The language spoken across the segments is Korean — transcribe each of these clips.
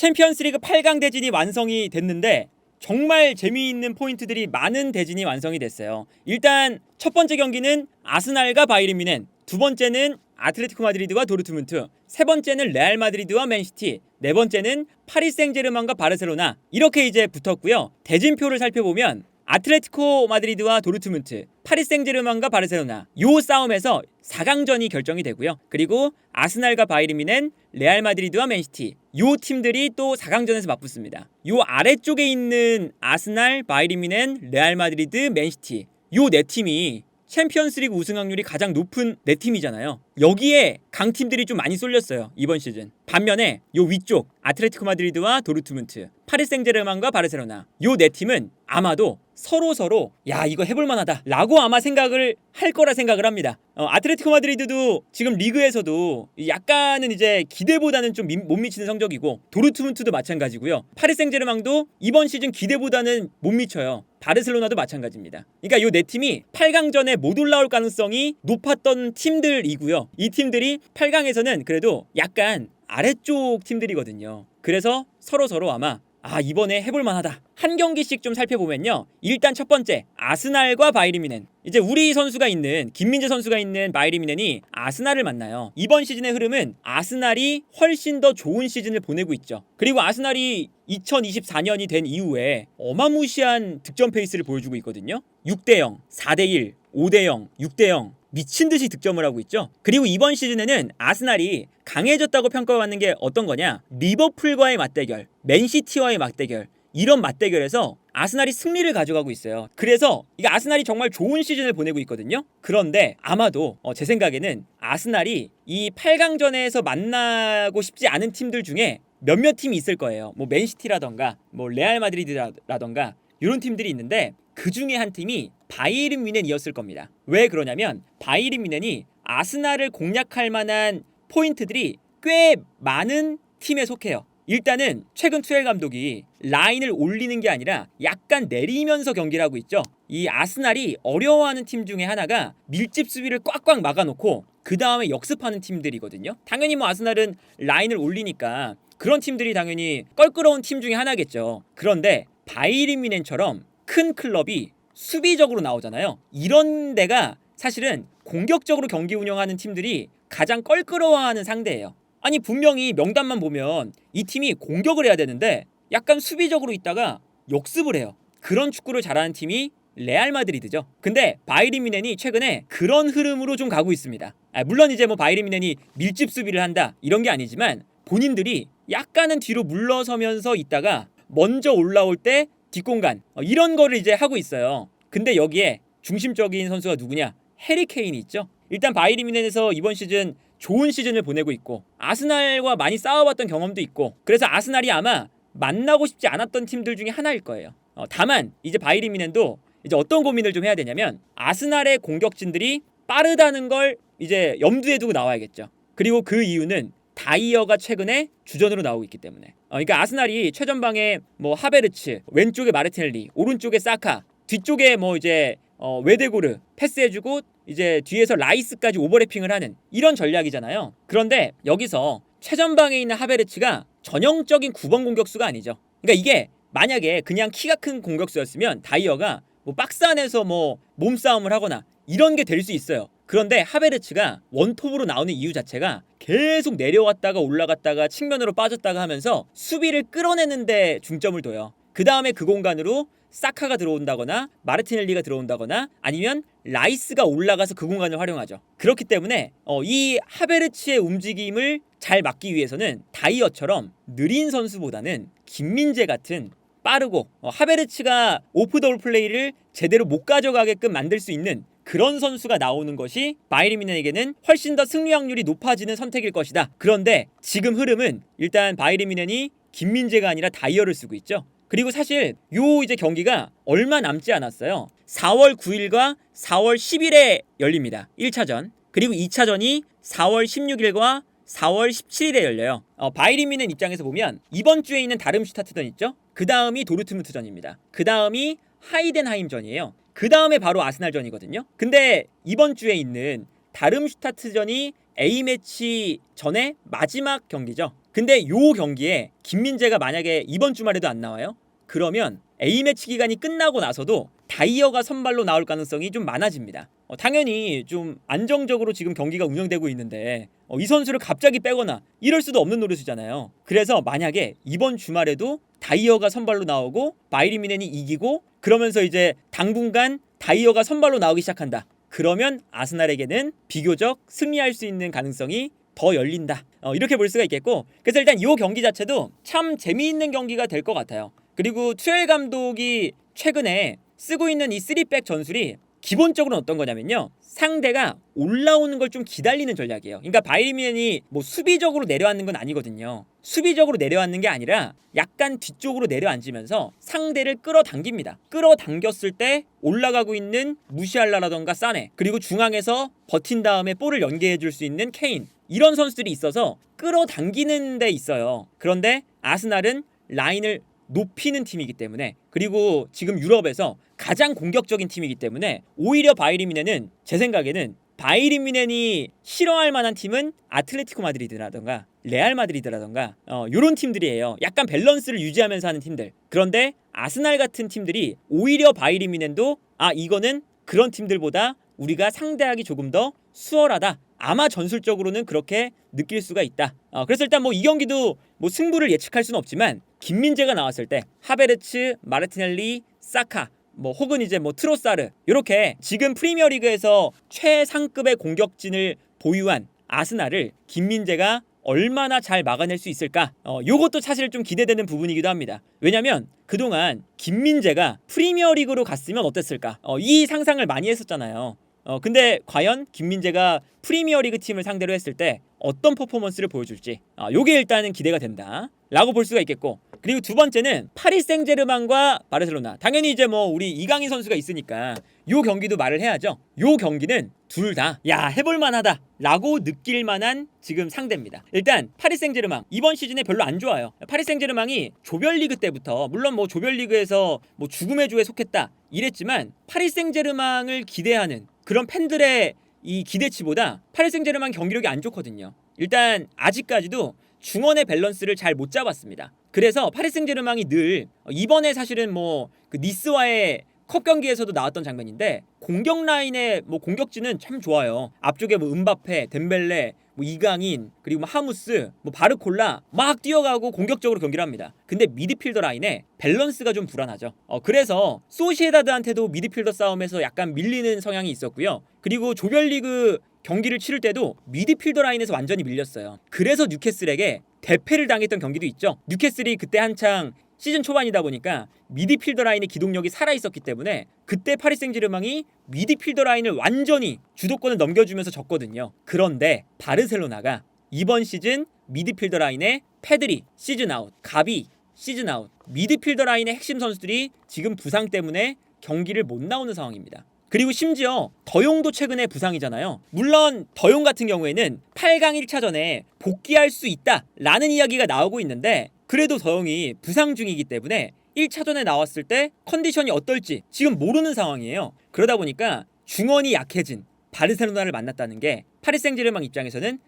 챔피언스리그 8강 대진이 완성이 됐는데 정말 재미있는 포인트들이 많은 대진이 완성이 됐어요. 일단 첫 번째 경기는 아스날과 바이에른 뮌헨, 두 번째는 아틀레티코 마드리드와 도르트문트, 세 번째는 레알 마드리드와 맨시티, 네 번째는 파리 생제르맹과 바르셀로나, 이렇게 이제 붙었고요. 대진표를 살펴보면 아틀레티코 마드리드와 도르트문트, 파리 생제르맹과 바르셀로나 요 싸움에서 4강전이 결정이 되고요. 그리고 아스날과 바이에른 뮌헨, 레알 마드리드와 맨시티 요 팀들이 또 4강전에서 맞붙습니다. 요 아래쪽에 있는 아스날, 바이에른 뮌헨, 레알 마드리드, 맨시티 요 네 팀이 챔피언스리그 우승 확률이 가장 높은 네 팀이잖아요. 여기에 강팀들이 좀 많이 쏠렸어요, 이번 시즌. 반면에 요 위쪽 아틀레티코 마드리드와 도르트문트, 파리 생제르맹과 바르셀로나 요 네 팀은 아마도 서로 야 이거 해볼 만하다 라고 아마 생각을 할 거라 생각을 합니다. 아틀레티코 마드리드도 지금 리그에서도 약간은 이제 기대보다는 좀 못 미치는 성적이고, 도르트문트도 마찬가지고요. 파리 생제르맹도 이번 시즌 기대보다는 못 미쳐요. 바르셀로나도 마찬가지입니다. 그러니까 요 네 팀이 8강전에 못 올라올 가능성이 높았던 팀들이고요. 이 팀들이 8강에서는 그래도 약간 아래쪽 팀들이거든요. 그래서 서로 아마 이번에 해볼 만하다. 한 경기씩 좀 살펴보면요. 일단 첫 번째 아스날과 바이에른 뮌헨. 이제 우리 선수가 있는 김민재 선수가 있는 바이에른 뮌헨이 아스날을 만나요. 이번 시즌의 흐름은 아스날이 훨씬 더 좋은 시즌을 보내고 있죠. 그리고 아스날이 2024년이 된 이후에 어마무시한 득점 페이스를 보여주고 있거든요. 6대0, 4대1, 5대0, 6대0 미친듯이 득점을 하고 있죠. 그리고 이번 시즌에는 아스날이 강해졌다고 평가받는 게 어떤 거냐, 리버풀과의 맞대결, 맨시티와의 맞대결, 이런 맞대결에서 아스날이 승리를 가져가고 있어요. 그래서 이게 아스날이 정말 좋은 시즌을 보내고 있거든요. 그런데 아마도 제 생각에는 아스날이 이 8강전에서 만나고 싶지 않은 팀들 중에 몇몇 팀이 있을 거예요. 뭐 맨시티라던가 뭐 레알 마드리드라던가 이런 팀들이 있는데, 그 중에 한 팀이 바이에른 뮌헨이었을 겁니다. 왜 그러냐면 바이에른 뮌헨이 아스날을 공략할 만한 포인트들이 꽤 많은 팀에 속해요. 일단은 최근 투엘 감독이 라인을 올리는 게 아니라 약간 내리면서 경기를 하고 있죠. 이 아스날이 어려워하는 팀 중에 하나가 밀집 수비를 꽉꽉 막아놓고 그 다음에 역습하는 팀들이거든요. 당연히 뭐 아스날은 라인을 올리니까 그런 팀들이 당연히 껄끄러운 팀 중에 하나겠죠. 그런데 바이에른 뮌헨처럼 큰 클럽이 수비적으로 나오잖아요. 이런 데가 사실은 공격적으로 경기 운영하는 팀들이 가장 껄끄러워하는 상대예요. 아니 분명히 명단만 보면 이 팀이 공격을 해야 되는데 약간 수비적으로 있다가 역습을 해요. 그런 축구를 잘하는 팀이 레알 마드리드죠. 근데 바이에른 뮌헨이 최근에 그런 흐름으로 좀 가고 있습니다. 물론 이제 뭐 바이에른 뮌헨이 밀집 수비를 한다 이런 게 아니지만 본인들이 약간은 뒤로 물러서면서 있다가 먼저 올라올 때 뒷공간 이런 거를 이제 하고 있어요. 근데 여기에 중심적인 선수가 누구냐? 해리 케인이 있죠. 일단 바이에른 뮌헨에서 이번 시즌 좋은 시즌을 보내고 있고 아스날과 많이 싸워봤던 경험도 있고, 그래서 아스날이 아마 만나고 싶지 않았던 팀들 중에 하나일 거예요. 다만 이제 바이에른 뮌헨도 이제 어떤 고민을 좀 해야 되냐면 아스날의 공격진들이 빠르다는 걸 이제 염두에 두고 나와야겠죠. 그리고 그 이유는 다이어가 최근에 주전으로 나오고 있기 때문에. 그러니까 아스날이 최전방에 뭐 하베르츠, 왼쪽에 마르티넬리, 오른쪽에 사카, 뒤쪽에 뭐 이제 웨데고르 패스해주고 이제 뒤에서 라이스까지 오버래핑을 하는 이런 전략이잖아요. 그런데 여기서 최전방에 있는 하베르츠가 전형적인 9번 공격수가 아니죠. 그러니까 이게 만약에 그냥 키가 큰 공격수였으면 다이어가 뭐 박스 안에서 뭐 몸싸움을 하거나 이런 게 될 수 있어요. 그런데 하베르츠가 원톱으로 나오는 이유 자체가 계속 내려왔다가 올라갔다가 측면으로 빠졌다가 하면서 수비를 끌어내는데 중점을 둬요. 그 다음에 그 공간으로 사카가 들어온다거나 마르티넬리가 들어온다거나 아니면 라이스가 올라가서 그 공간을 활용하죠. 그렇기 때문에 이 하베르츠의 움직임을 잘 막기 위해서는 다이어처럼 느린 선수보다는 김민재 같은 빠르고 하베르츠가 오프 더블 플레이를 제대로 못 가져가게끔 만들 수 있는 그런 선수가 나오는 것이 바이에른 뮌헨에게는 훨씬 더 승리 확률이 높아지는 선택일 것이다. 그런데 지금 흐름은 일단 바이에른 뮌헨이 김민재가 아니라 다이어를 쓰고 있죠. 그리고 사실 요 이제 경기가 얼마 남지 않았어요. 4월 9일과 4월 10일에 열립니다. 1차전. 그리고 2차전이 4월 16일과 4월 17일에 열려요. 바이에른 뮌헨 입장에서 보면 이번 주에 있는 다름슈타트전 있죠? 그 다음이 도르트문트전입니다. 그 다음이 하이덴하임전이에요. 그 다음에 바로 아스날전이거든요. 근데 이번 주에 있는 다름슈타트전이 A매치 전에 마지막 경기죠. 근데 요 경기에 김민재가 만약에 이번 주말에도 안 나와요? 그러면 A매치 기간이 끝나고 나서도 다이어가 선발로 나올 가능성이 좀 많아집니다. 당연히 좀 안정적으로 지금 경기가 운영되고 있는데 이 선수를 갑자기 빼거나 이럴 수도 없는 노릇이잖아요. 그래서 만약에 이번 주말에도 다이어가 선발로 나오고 바이리미넨이 이기고 그러면서 이제 당분간 다이어가 선발로 나오기 시작한다. 그러면 아스날에게는 비교적 승리할 수 있는 가능성이 더 열린다. 이렇게 볼 수가 있겠고, 그래서 일단 이 경기 자체도 참 재미있는 경기가 될 것 같아요. 그리고 투엘 감독이 최근에 쓰고 있는 이 3백 전술이 기본적으로 어떤 거냐면요, 상대가 올라오는 걸 좀 기다리는 전략이에요. 그러니까 바이에른이 뭐 수비적으로 내려앉는 건 아니거든요. 수비적으로 내려앉는 게 아니라 약간 뒤쪽으로 내려앉으면서 상대를 끌어당깁니다. 끌어당겼을 때 올라가고 있는 무시알라라던가 사네, 그리고 중앙에서 버틴 다음에 볼을 연계해 줄 수 있는 케인, 이런 선수들이 있어서 끌어당기는 데 있어요. 그런데 아스날은 라인을 높이는 팀이기 때문에, 그리고 지금 유럽에서 가장 공격적인 팀이기 때문에 오히려 바이에른은 제 생각에는 바이에른이 싫어할 만한 팀은 아틀레티코 마드리드라던가 레알 마드리드라던가 요런 팀들이에요. 약간 밸런스를 유지하면서 하는 팀들. 그런데 아스날 같은 팀들이 오히려 바이에른도 이거는 그런 팀들보다 우리가 상대하기 조금 더 수월하다, 아마 전술적으로는 그렇게 느낄 수가 있다. 그래서 일단 뭐 이 경기도 뭐 승부를 예측할 수는 없지만 김민재가 나왔을 때 하베르츠, 마르티넬리, 사카, 뭐 혹은 이제 뭐 트로사르, 이렇게 지금 프리미어리그에서 최상급의 공격진을 보유한 아스날을 김민재가 얼마나 잘 막아낼 수 있을까? 요것도 사실 좀 기대되는 부분이기도 합니다. 왜냐면 그동안 김민재가 프리미어리그로 갔으면 어땠을까? 이 상상을 많이 했었잖아요. 근데 과연 김민재가 프리미어리그 팀을 상대로 했을 때 어떤 퍼포먼스를 보여줄지, 요게 일단은 기대가 된다 라고 볼 수가 있겠고, 그리고 두 번째는 파리 생제르맹과 바르셀로나. 당연히 이제 뭐 우리 이강인 선수가 있으니까 요 경기도 말을 해야죠. 요 경기는 둘 다 해볼만하다 라고 느낄 만한 지금 상대입니다. 일단 파리 생제르맹 이번 시즌에 별로 안 좋아요. 파리 생제르맹이 조별리그 때부터, 물론 뭐 조별리그에서 뭐 죽음의 조에 속했다 이랬지만, 파리 생제르맹을 기대하는 그런 팬들의 이 기대치보다 파리 생제르맹 경기력이 안 좋거든요. 일단 아직까지도 중원의 밸런스를 잘 못 잡았습니다. 그래서 파리 생제르맹이 늘, 이번에 사실은 뭐 그 니스와의 컵 경기에서도 나왔던 장면인데, 공격 라인의 뭐 공격진은 참 좋아요. 앞쪽에 뭐 음바페, 덴벨레, 뭐 이강인, 그리고 뭐 하무스, 뭐 바르콜라 막 뛰어가고 공격적으로 경기를 합니다. 근데 미드필더 라인에 밸런스가 좀 불안하죠. 그래서 소시에다드한테도 미드필더 싸움에서 약간 밀리는 성향이 있었고요. 그리고 조별리그 경기를 치를 때도 미드필더 라인에서 완전히 밀렸어요. 그래서 뉴캐슬에게 대패를 당했던 경기도 있죠. 뉴캐슬이 그때 한창 시즌 초반이다 보니까 미드필더 라인의 기동력이 살아있었기 때문에 그때 파리 생제르맹이 미드필더 라인을 완전히 주도권을 넘겨주면서 졌거든요. 그런데 바르셀로나가 이번 시즌 미드필더 라인에 페드리 시즌 아웃, 가비 시즌 아웃, 미드필더 라인의 핵심 선수들이 지금 부상 때문에 경기를 못 나오는 상황입니다. 그리고 심지어 더용도 최근에 부상이잖아요. 물론 더용 같은 경우에는 8강 1차전에 복귀할 수 있다라는 이야기가 나오고 있는데, 그래도 더용이 부상 중이기 때문에 1차전에 나왔을 때 컨디션이 어떨지 지금 모르는 상황이에요. 그러다 보니까 중원이 약해진 바르셀로나를 만났다는 게 파리 생제르맹 입장에서는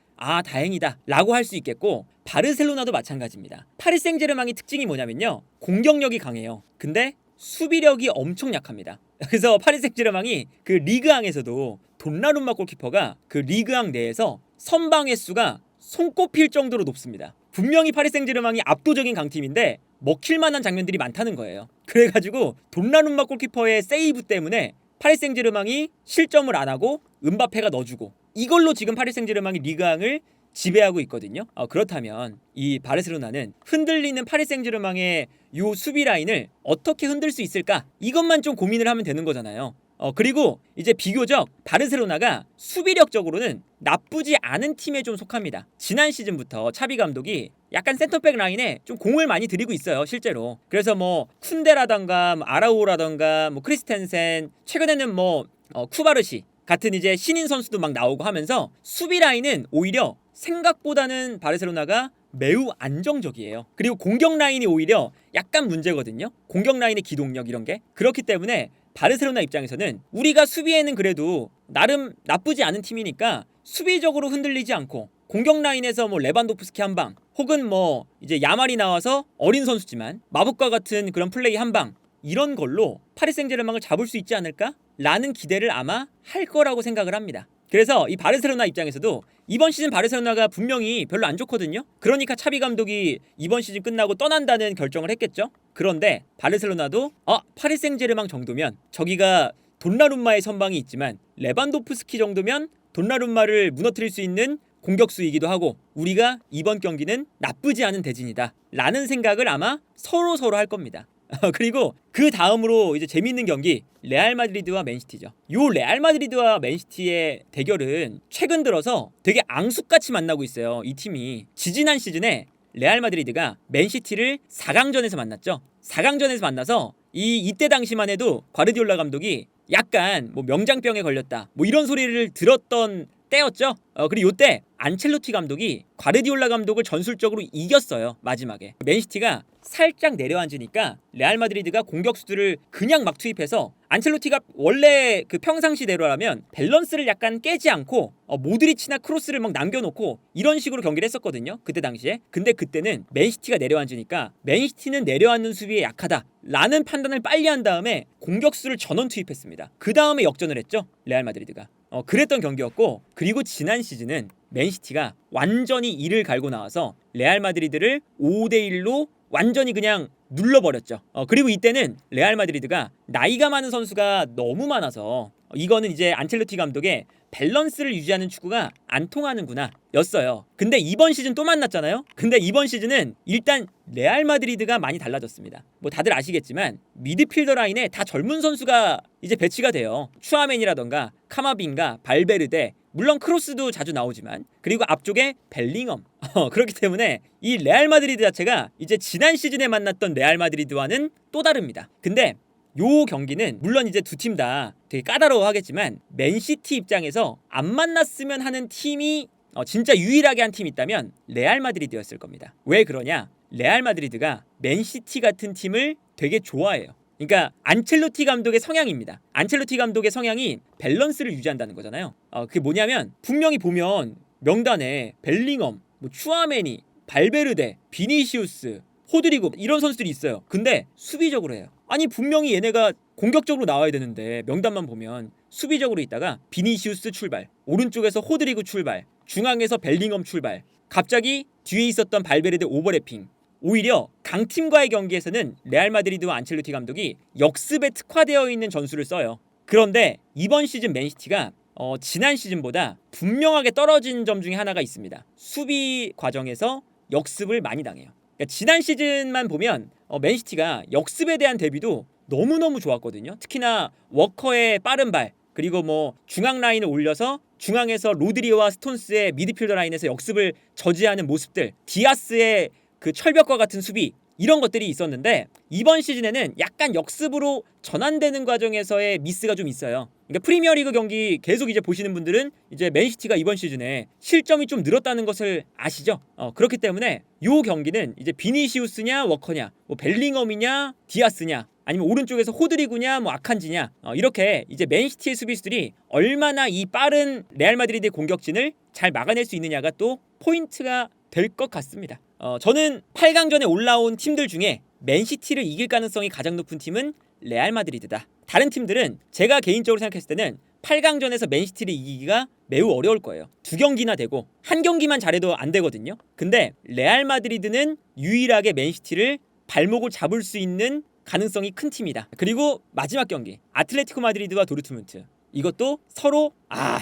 다행이다 라고 할 수 있겠고, 바르셀로나도 마찬가지입니다. 파리 생제르맹의 특징이 뭐냐면요, 공격력이 강해요. 근데 수비력이 엄청 약합니다. 그래서 파리 생제르맹이 그 리그앙에서도 돈나룸마 골키퍼가 그 리그앙 내에서 선방 횟수가 손꼽힐 정도로 높습니다. 분명히 파리 생제르맹이 압도적인 강팀인데 먹힐 만한 장면들이 많다는 거예요. 그래가지고 돈나룸마 골키퍼의 세이브 때문에 파리 생제르맹이 실점을 안 하고 음바페가 넣어주고, 이걸로 지금 파리 생제르맹이 리그앙을 지배하고 있거든요. 그렇다면 이 바르셀로나는 흔들리는 파리 생제르맹의 요 수비 라인을 어떻게 흔들 수 있을까? 이것만 좀 고민을 하면 되는 거잖아요. 그리고 이제 비교적 바르셀로나가 수비력적으로는 나쁘지 않은 팀에 좀 속합니다. 지난 시즌부터 차비 감독이 약간 센터백 라인에 좀 공을 많이 들이고 있어요, 실제로. 그래서 뭐 쿤데라던가 뭐 아라우라던가 뭐 크리스텐센, 최근에는 뭐 쿠바르시 같은 이제 신인 선수도 막 나오고 하면서 수비 라인은 오히려 생각보다는 바르셀로나가 매우 안정적이에요. 그리고 공격 라인이 오히려 약간 문제거든요. 공격 라인의 기동력 이런 게. 그렇기 때문에 바르셀로나 입장에서는 우리가 수비에는 그래도 나름 나쁘지 않은 팀이니까 수비적으로 흔들리지 않고 공격 라인에서 뭐 레반도프스키 한 방, 혹은 뭐 이제 야말이 나와서 어린 선수지만 마법과 같은 그런 플레이 한 방, 이런 걸로 파리 생제르맹을 잡을 수 있지 않을까? 라는 기대를 아마 할 거라고 생각을 합니다. 그래서 이 바르셀로나 입장에서도 이번 시즌 바르셀로나가 분명히 별로 안 좋거든요. 그러니까 차비 감독이 이번 시즌 끝나고 떠난다는 결정을 했겠죠. 그런데 바르셀로나도 파리 생제르맹 정도면, 저기가 돈나룸마의 선방이 있지만 레반도프스키 정도면 돈나룸마를 무너뜨릴 수 있는 공격수이기도 하고, 우리가 이번 경기는 나쁘지 않은 대진이다 라는 생각을 아마 서로 할 겁니다. 그리고 그 다음으로 이제 재밌는 경기, 레알 마드리드와 맨시티죠. 요 레알 마드리드와 맨시티의 대결은 최근 들어서 되게 앙숙같이 만나고 있어요. 이 팀이 지지난 시즌에 레알 마드리드가 맨시티를 4강전에서 만났죠. 4강전에서 만나서 이때 당시만 해도 과르디올라 감독이 약간 뭐 명장병에 걸렸다 뭐 이런 소리를 들었던 때였죠. 그리고 요때 안첼로티 감독이 과르디올라 감독을 전술적으로 이겼어요. 마지막에 맨시티가 살짝 내려앉으니까 레알 마드리드가 공격수들을 그냥 막 투입해서, 안첼로티가 원래 그 평상시대로라면 밸런스를 약간 깨지 않고 모드리치나 크로스를 막 남겨놓고 이런 식으로 경기를 했었거든요. 그때 당시에. 근데 그때는 맨시티가 내려앉으니까 맨시티는 내려앉는 수비에 약하다 라는 판단을 빨리 한 다음에 공격수를 전원 투입했습니다. 그 다음에 역전을 했죠. 레알 마드리드가. 그랬던 경기였고, 그리고 지난 시즌은 맨시티가 완전히 이를 갈고 나와서 레알 마드리드를 5대1로 완전히 그냥 눌러버렸죠. 그리고 이때는 레알 마드리드가 나이가 많은 선수가 너무 많아서 이거는 이제 안첼로티 감독의 밸런스를 유지하는 축구가 안 통하는구나 였어요. 근데 이번 시즌 또 만났잖아요. 근데 이번 시즌은 일단 레알 마드리드가 많이 달라졌습니다. 뭐 다들 아시겠지만 미드필더 라인에 다 젊은 선수가 이제 배치가 돼요. 추아멘이라던가 카마빈가 발베르데, 물론 크로스도 자주 나오지만, 그리고 앞쪽에 벨링엄. 그렇기 때문에 이 레알 마드리드 자체가 이제 지난 시즌에 만났던 레알 마드리드와는 또 다릅니다. 근데 요 경기는 물론 이제 두 팀 다 되게 까다로워하겠지만 맨시티 입장에서 안 만났으면 하는 팀이 진짜 유일하게 한 팀이 있다면 레알 마드리드였을 겁니다. 왜 그러냐? 레알 마드리드가 맨시티 같은 팀을 되게 좋아해요. 그러니까 안첼로티 감독의 성향입니다. 안첼로티 감독의 성향이 밸런스를 유지한다는 거잖아요. 그게 뭐냐면 분명히 보면 명단에 벨링엄, 뭐 추아메니, 발베르데, 비니시우스, 호드리고 이런 선수들이 있어요. 근데 수비적으로 해요. 아니 분명히 얘네가 공격적으로 나와야 되는데 명단만 보면 수비적으로 있다가 비니시우스 출발, 오른쪽에서 호드리고 출발, 중앙에서 벨링엄 출발, 갑자기 뒤에 있었던 발베르데 오버래핑. 오히려 강팀과의 경기에서는 레알 마드리드와 안첼로티 감독이 역습에 특화되어 있는 전술을 써요. 그런데 이번 시즌 맨시티가 지난 시즌보다 분명하게 떨어진 점 중에 하나가 있습니다. 수비 과정에서 역습을 많이 당해요. 그러니까 지난 시즌만 보면 맨시티가 역습에 대한 대비도 너무너무 좋았거든요. 특히나 워커의 빠른 발, 그리고 뭐 중앙 라인을 올려서 중앙에서 로드리와 스톤스의 미드필더 라인에서 역습을 저지하는 모습들, 디아스의 그 철벽과 같은 수비, 이런 것들이 있었는데 이번 시즌에는 약간 역습으로 전환되는 과정에서의 미스가 좀 있어요. 그러니까 프리미어리그 경기 계속 이제 보시는 분들은 이제 맨시티가 이번 시즌에 실점이 좀 늘었다는 것을 아시죠? 그렇기 때문에 요 경기는 이제 비니시우스냐 워커냐, 뭐 벨링엄이냐 디아스냐, 아니면 오른쪽에서 호드리구냐 뭐 아칸지냐, 이렇게 이제 맨시티의 수비수들이 얼마나 이 빠른 레알 마드리드의 공격진을 잘 막아낼 수 있느냐가 또 포인트가 될 것 같습니다. 저는 8강전에 올라온 팀들 중에 맨시티를 이길 가능성이 가장 높은 팀은 레알 마드리드다. 다른 팀들은 제가 개인적으로 생각했을 때는 8강전에서 맨시티를 이기기가 매우 어려울 거예요. 2경기나 되고 1경기만 잘해도 안 되거든요. 근데 레알 마드리드는 유일하게 맨시티를 발목을 잡을 수 있는 가능성이 큰 팀이다. 그리고 마지막 경기 아틀레티코 마드리드와 도르트문트, 이것도 서로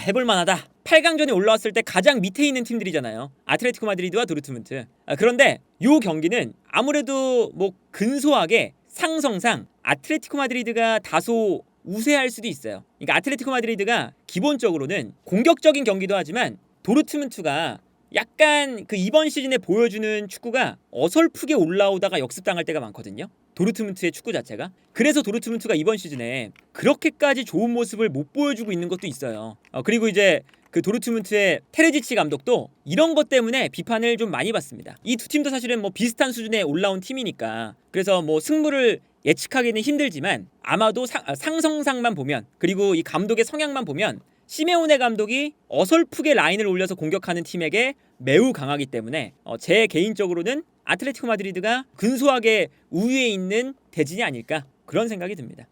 해볼만하다. 8강전에 올라왔을 때 가장 밑에 있는 팀들이잖아요. 아틀레티코 마드리드와 도르트문트. 그런데 이 경기는 아무래도 뭐 근소하게 상성상 아틀레티코 마드리드가 다소 우세할 수도 있어요. 그러니까 아틀레티코 마드리드가 기본적으로는 공격적인 경기도 하지만 도르트문트가 약간 그 이번 시즌에 보여주는 축구가 어설프게 올라오다가 역습당할 때가 많거든요. 도르트문트의 축구 자체가. 그래서 도르트문트가 이번 시즌에 그렇게까지 좋은 모습을 못 보여주고 있는 것도 있어요. 그리고 이제 그 도르트문트의 테르지치 감독도 이런 것 때문에 비판을 좀 많이 받습니다. 이 두 팀도 사실은 뭐 비슷한 수준에 올라온 팀이니까, 그래서 뭐 승부를 예측하기는 힘들지만 아마도 상성상만 보면, 그리고 이 감독의 성향만 보면 시메오네 감독이 어설프게 라인을 올려서 공격하는 팀에게 매우 강하기 때문에 제 개인적으로는 아틀레티코 마드리드가 근소하게 우위에 있는 대진이 아닐까 그런 생각이 듭니다.